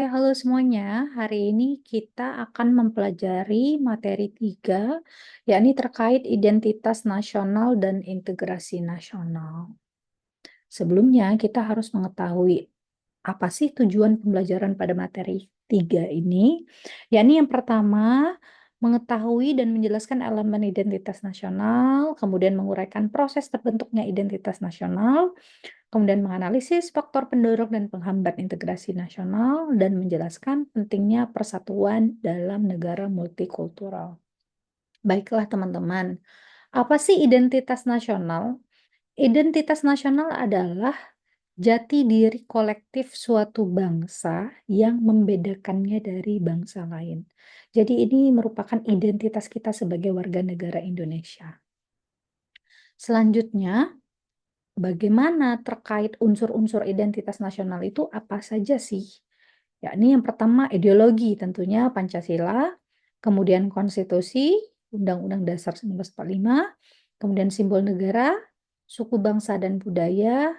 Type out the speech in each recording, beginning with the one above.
Halo semuanya, hari ini kita akan mempelajari materi 3, yakni terkait identitas nasional dan integrasi nasional. Sebelumnya, kita harus mengetahui apa sih tujuan pembelajaran pada materi 3 ini, yakni yang pertama, mengetahui dan menjelaskan elemen identitas nasional, kemudian menguraikan proses terbentuknya identitas nasional, kemudian menganalisis faktor pendorong dan penghambat integrasi nasional, dan menjelaskan pentingnya persatuan dalam negara multikultural. Baiklah teman-teman, apa sih identitas nasional? Identitas nasional adalah jati diri kolektif suatu bangsa yang membedakannya dari bangsa lain. Jadi ini merupakan identitas kita sebagai warga negara Indonesia. Selanjutnya, bagaimana terkait unsur-unsur identitas nasional itu apa saja sih? Yakni yang pertama ideologi, tentunya Pancasila, kemudian konstitusi, Undang-Undang Dasar 1945, kemudian simbol negara, suku bangsa dan budaya,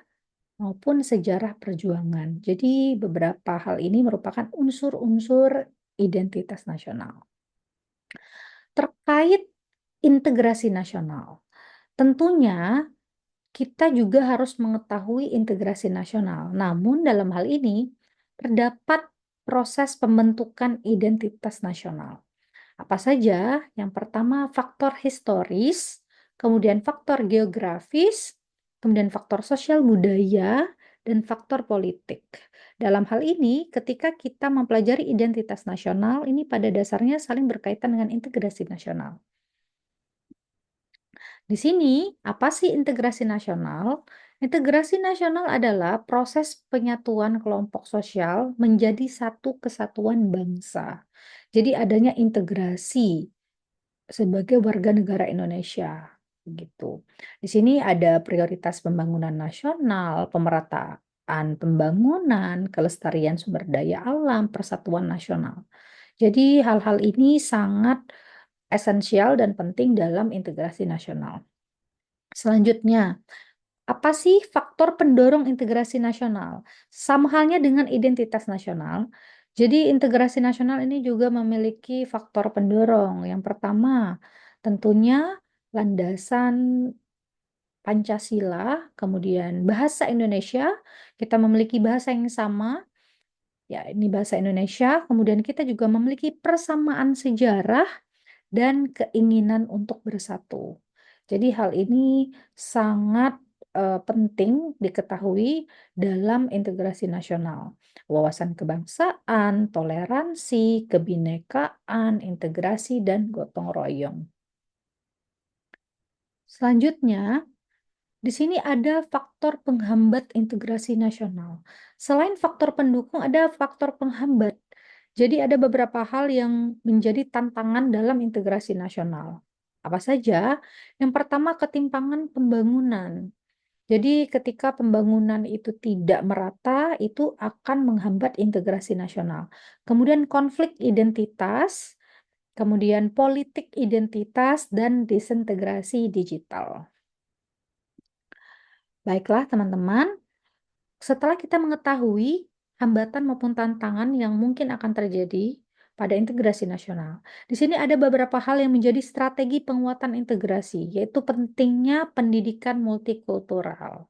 maupun sejarah perjuangan. Jadi beberapa hal ini merupakan unsur-unsur identitas nasional. Terkait integrasi nasional, tentunya kita juga harus mengetahui integrasi nasional. Namun dalam hal ini terdapat proses pembentukan identitas nasional. Apa saja? Yang pertama faktor historis, kemudian faktor geografis, kemudian faktor sosial budaya, dan faktor politik. Dalam hal ini, ketika kita mempelajari identitas nasional, ini pada dasarnya saling berkaitan dengan integrasi nasional. Di sini, apa sih integrasi nasional? Integrasi nasional adalah proses penyatuan kelompok sosial menjadi satu kesatuan bangsa. Jadi adanya integrasi sebagai warga negara Indonesia, gitu. Di sini ada prioritas pembangunan nasional, pemerataan pembangunan, kelestarian sumber daya alam, persatuan nasional. Jadi hal-hal ini sangat esensial dan penting dalam integrasi nasional. Selanjutnya, apa sih faktor pendorong integrasi nasional? Sama halnya dengan identitas nasional. Jadi integrasi nasional ini juga memiliki faktor pendorong. Yang pertama, tentunya landasan Pancasila, kemudian bahasa Indonesia, kita memiliki bahasa yang sama, ya ini bahasa Indonesia, kemudian kita juga memiliki persamaan sejarah dan keinginan untuk bersatu. Jadi hal ini sangat penting diketahui dalam integrasi nasional. Wawasan kebangsaan, toleransi, kebinekaan, integrasi, dan gotong royong. Selanjutnya, di sini ada faktor penghambat integrasi nasional. Selain faktor pendukung, ada faktor penghambat. Jadi ada beberapa hal yang menjadi tantangan dalam integrasi nasional. Apa saja? Yang pertama, ketimpangan pembangunan. Jadi ketika pembangunan itu tidak merata, itu akan menghambat integrasi nasional. Kemudian konflik identitas, kemudian politik identitas, dan disintegrasi digital. Baiklah teman-teman, setelah kita mengetahui hambatan maupun tantangan yang mungkin akan terjadi pada integrasi nasional, di sini ada beberapa hal yang menjadi strategi penguatan integrasi, yaitu pentingnya pendidikan multikultural,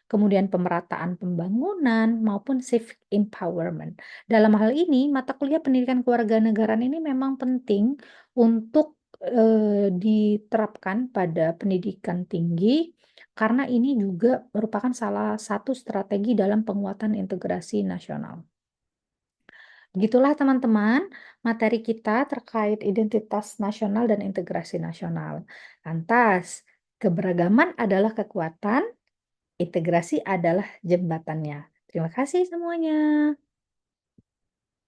kemudian pemerataan pembangunan maupun civic empowerment. Dalam hal ini, mata kuliah pendidikan kewarganegaraan ini memang penting untuk diterapkan pada pendidikan tinggi karena ini juga merupakan salah satu strategi dalam penguatan integrasi nasional. Begitulah teman-teman, materi kita terkait identitas nasional dan integrasi nasional. Lantas, keberagaman adalah kekuatan, integrasi adalah jembatannya. Terima kasih semuanya.